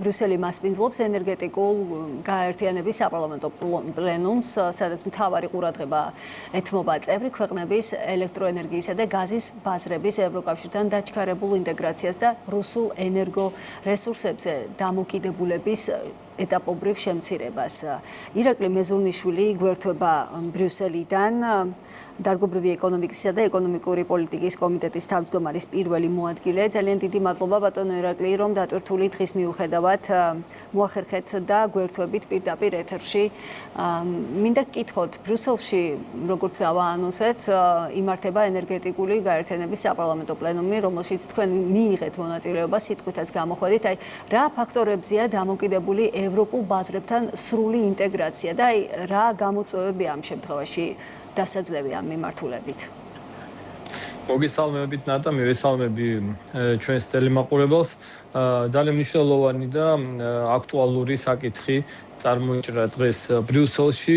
ბრიუსელი მასპინძლობს ენერგეტიკულ გაერთიანების საპარლამენტო პლენუმს, სადაც მთავარი ყურადღება ეთმობა წევრი ქვეყნების ელექტროენერგიისა და გაზის ბაზრების ევროკავშირთან დაჩქარებულ ინტეგრაციას და რუსულ ენერგო რესურსებზე დამოკიდებულების ეტაპობრივ შემცირებას. ირაკლი მეზურნიშვილი გვერდება ბრიუსელიდან დარგობრივი ეკონომიკისა და ეკონომიკური პოლიტიკის კომიტეტის თავმჯდომარის პირველი მოადგილე. ძალიან დიდი მადლობა ბატონო ირაკლი, რომ დატვირთული დღის მიუხედავად მოახერხეთ და გვერდებით პირდაპირ ეთერში. მინდა გკითხოთ, ბრიუსელში, როგორც დავაანონსეთ, იმართება ენერგეტიკული გაერთიანების საპარლამენტო პლენუმი, რომელშიც თქვენ მიიღეთ მონაწილეობა, სიტყვითაც გამოხვედით. რა ფაქტორებზეა დამოკიდებული ევროპულ ბაზრებთან სრული ინტეგრაცია და რა გამოწვევებია ამ შემთხვევაში დასაძლევი ამ მიმართულებით? მოგესალმებით ნატა, მივესალმები ჩვენს ტელემაყურებელს. ძალიან მნიშვნელოვანი და აქტუალური საკითხი წარმოიჭრა დღეს ბრიუსელში.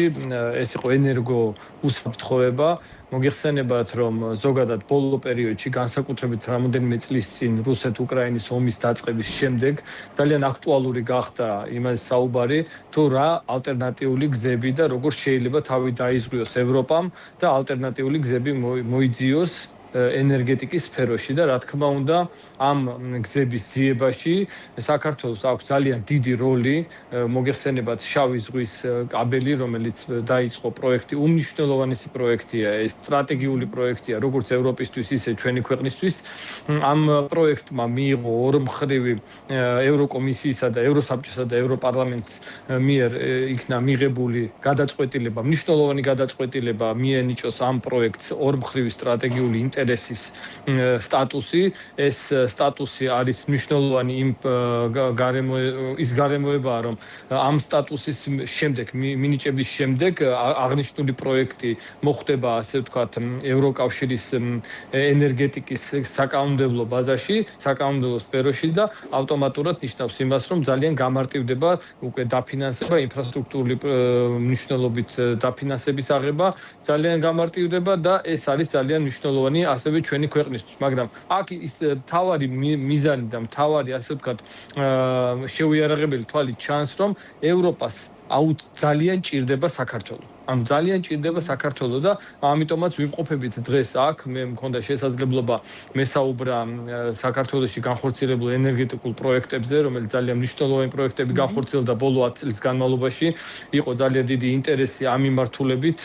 ეს იყო ენერგო უსაფრთხოება. მოგეხსენებათ, რომ ზოგადად ბოლო პერიოდში, განსაკუთრებით რამოდენიმე წლის წინ რუსეთ-უკრაინის ომის დაწყების შემდეგ ძალიან აქტუალური გახდა იმას საუბარი, თუ რა ალტერნატიული გზები და როგორ შეიძლება თავი დაიზღვიოს ევროპამ და ალტერნატიული გზები მოიძიოს ენერგეტიკის სფეროში და რა თქმა უნდა ამ გზების ძიებაში საქართველოს აქვს ძალიან დიდი როლი. მოგეხსენებათ შავი ზღვის კაბელი, რომელიც დაიწყო პროექტი, უმნიშვნელოვანესი პროექტია, ეს სტრატეგიული პროექტია როგორც ევროპისთვის, ისე ჩვენი ქვეყნისთვის. ამ პროექტმა მიიღო ორმხრივი ევროკომისიისა და ევროსაბჭოსა და ევროპარლამენტის მიერ იქნა მიღებული გადაწყვეტილება, მნიშვნელოვანი გადაწყვეტილება მიენიჭოს ამ პროექტს ორმხრივი სტრატეგიული ინტერესის სტატუსი. ეს სტატუსი არის მნიშვნელოვანი ის გარემოებაა, რომ ამ სტატუსის შემდეგ, მინიჭების შემდეგ აღნიშნული პროექტი მოხვდება, ასე ვთქვათ, ევროკავშირის ენერგეტიკის საკანონმდებლო ბაზაში, საკანონმდებლო სფეროში და ავტომატურად ნიშნავს იმას, რომ ძალიან გამარტივდება უკვე დაფინანსება, ინფრასტრუქტურული მნიშვნელობით დაფინანსების აღება ძალიან გამარტივდება და ეს არის ძალიან მნიშვნელოვანი ასევე ჩვენი ქვეყნისთვის, მაგრამ აქ ის მთავარი მიზანი და მთავარი, ასე ვთქვათ, შეუიარაღებელი თვალი ჩანს, რომ ევროპას ძალიან ჭირდება საქართველო. ანუ ძალიან ჭირდება საქართველო და ამიტომაც ვიმყოფებით დღეს აქ. მე მქონდა შესაძლებლობა მესაუბრა საქართველოში განხორციელებულ ენერგეტიკულ პროექტებზე, რომელიც ძალიან მნიშვნელოვანი პროექტები განხორციელდა ბოლო 10 წლის განმავლობაში. იყო ძალიან დიდი ინტერესი ამ მიმართულებით.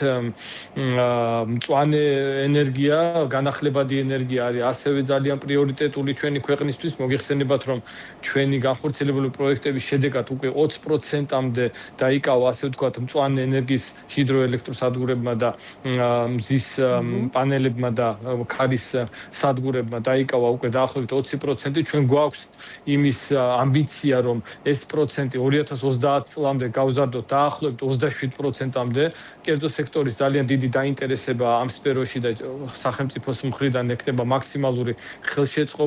მწვანე ენერგია, განახლებადი ენერგია არის ასევე ძალიან პრიორიტეტული ჩვენი ქვეყნისთვის. მოგეხსენებათ, რომ ჩვენი განხორციელებული პროექტების შედეგად უკვე 20%-მდე დაიკავა, ასე ვთქვათ, მწვანე ენერგიის ჰიდროელექტროსადგურებმა და მზის პანელებმა და ქარის სადგურებმა დაიკავა უკვე დაახლოებით 20%. ჩვენ გვაქვს იმის ამბიცია, რომ ეს პროცენტი 2030 წლამდე გავზარდოთ დაახლოებით 27%-მდე. კერძო სექტორის ძალიან დიდი დაინტერესება ამ სფეროში და სახელმწიფოს მხრიდან ექნება მაქსიმალური ხელშეწყობა.